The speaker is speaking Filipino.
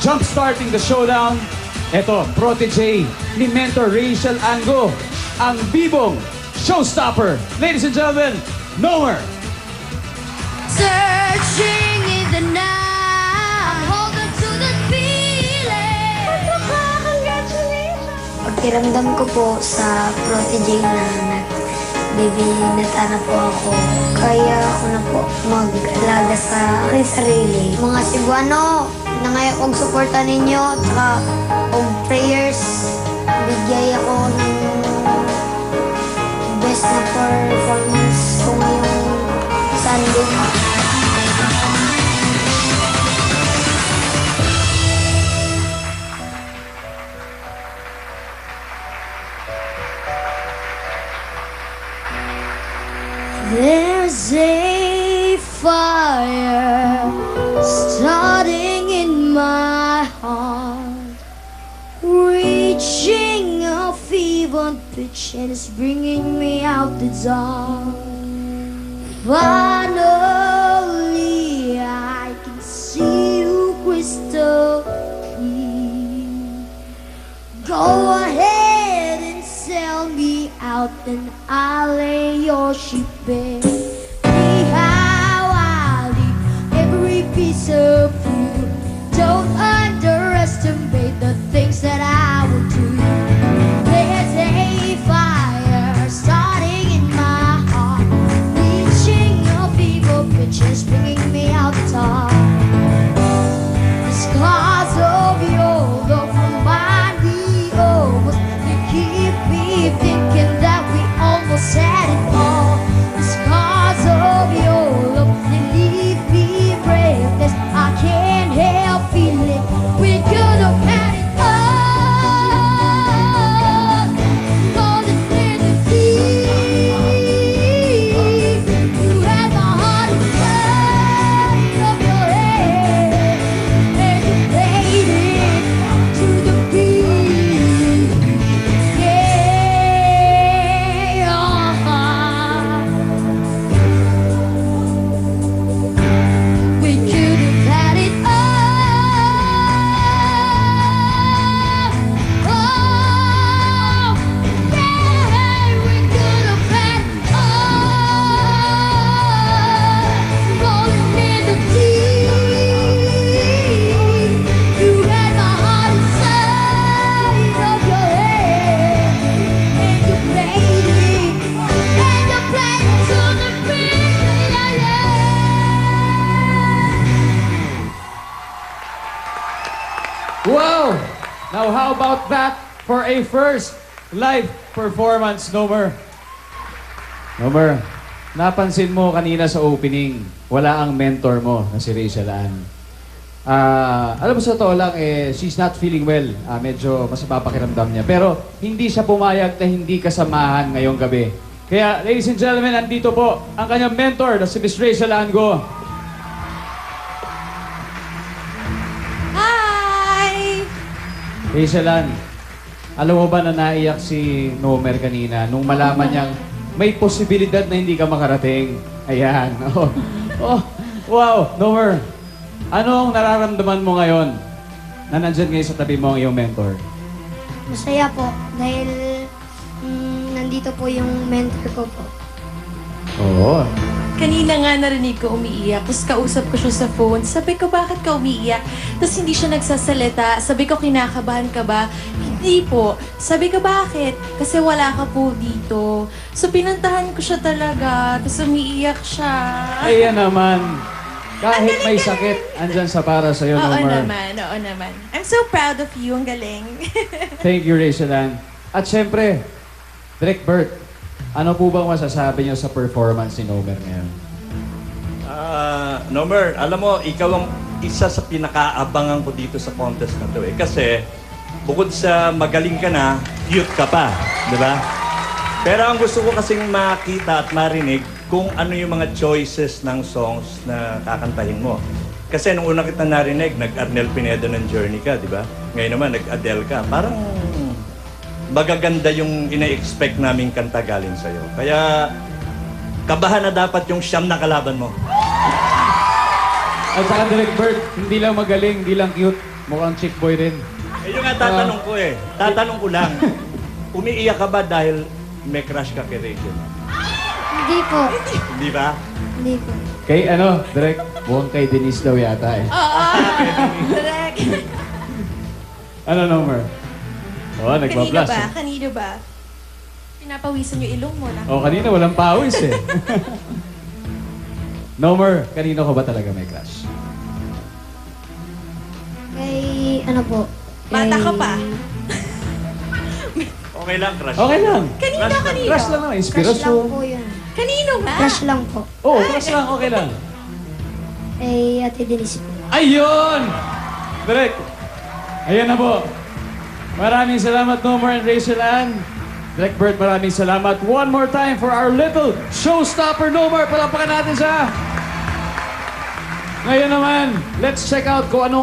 Jump-starting the showdown, eto, protege ni Mentor Rachel Ango, ang bibong showstopper. Ladies and gentlemen, Nomer. Searching in the night, hold on to the feeling. Pakiramdam ko po sa protege na nagbibinata na po ako. Kaya ako na po mag-alaga sa aking sarili. Mga Cebuano, na ngayon kong suporta ninyo, tsaka kung prayers, bigay ako ng best na performance ko ngayong Sunday. There's a fire starting in my heart, reaching a fever pitch, and it's bringing me out the dark. Finally, I can see you crystal clear. Go ahead and sell me out, and I'll lay your sheep bare. See how I leave every piece of you. Don't underestimate the things that I will do. There's a fire starting in my heart, reaching a fever pitch, is bringing me out the top. The scars of your love remind me of us. They keep me thinking that we almost had it all. The scars of your love, they leave me breathless. I can't help feeling we could have had it all. Golden energy, you had my heart inside of your head, and you played it to the beat. Yeah, we could have had it all. Oh, yeah, we could have had it all. Rolling in the deep, you had my heart inside of your head, and you played it, and you played it to the beat. Yeah, yeah. Wow! Now how about that for a first live performance, Nomer? Nomer, napansin mo kanina sa opening, wala ang mentor mo na si Rachel Ann. Alam mo sa totoo lang, she's not feeling well. Medyo masama pakiramdam niya. Pero hindi siya pumayag na hindi kasamahan ngayong gabi. Kaya, ladies and gentlemen, andito po ang kanyang mentor na si Miss Rachel Ango. Hi! Rachel Ann, alam mo ba na naiyak si Nomer kanina nung malaman niyang may posibilidad na hindi ka makarating? Ayan. Oh, oh, wow, Nomer. Anong nararamdaman mo ngayon na nandyan ngayon sa tabi mo ang iyong mentor? Masaya po dahil nandito po yung mentor ko po. Oo. Kanina nga narinig ko umiiyak, tapos kausap ko siya sa phone. Sabi ko, bakit ka umiiyak? Tapos hindi siya nagsasalita. Sabi ko, kinakabahan ka ba? Hindi po. Sabi ko, bakit? Kasi wala ka po dito. So pinuntahan ko siya talaga, tapos umiiyak siya. Ayan naman. Kahit may sakit, andyan sa para sa'yo, Oo Nomer. naman, oo naman. I'm so proud of you, ang galing. Thank you, Rachel Ann. At syempre, Direk Bert, ano po bang masasabi niyo sa performance ni Nomer ngayon? Nomer, alam mo, ikaw ang isa sa pinakaabangan ko dito sa contest na to eh. Kasi, bukod sa magaling ka na, cute ka pa. Di ba? Pero ang gusto ko kasing makita at marinig kung ano yung mga choices ng songs na kakantahin mo. Kasi nung una kita narinig, nag-Arnel Pinedo ng Journey ka, di ba? Ngayon naman, nag-Adele ka. Parang magaganda yung ina-expect naming kanta galing sa'yo. Kaya, kabahan na dapat yung siyam na kalaban mo. At saka Direk Bert, hindi lang magaling, hindi lang cute, Mukhang chick boy rin. Eh, yung nga tatanong ko eh. Tatanong ko lang. Umiiyak ka ba dahil may crush ka kay Rachel? Hindi po. Di ba? Hindi po. Kay ano, direct, mukhang kay Denise daw yata eh. Oo. Direct. Ano, Nomer? Oh, Kanino nagbablast. ba? Kanino ba? Pinapawisan yung ilong mo na. Oh, kanina walang pawis eh. Nomer, kanino ka ba talaga may crush? Kay, ano po? Bata ka pa. Okay lang, crush. Okay lang. Kanino, Crush lang. kanino? Crush lang naman, Crush lang inspirasyon. po yun. Kanino nga? Crush lang po. Oh, crush lang, okay lang. Kay Ate Denise po. Ayun! Direct. Ayan na po. Maraming salamat, Nomer and Rachel Ann. Direct Bert, maraming salamat. One more time for our little showstopper, Nomer. Palapakan natin siya. Ngayon naman, let's check out kung anong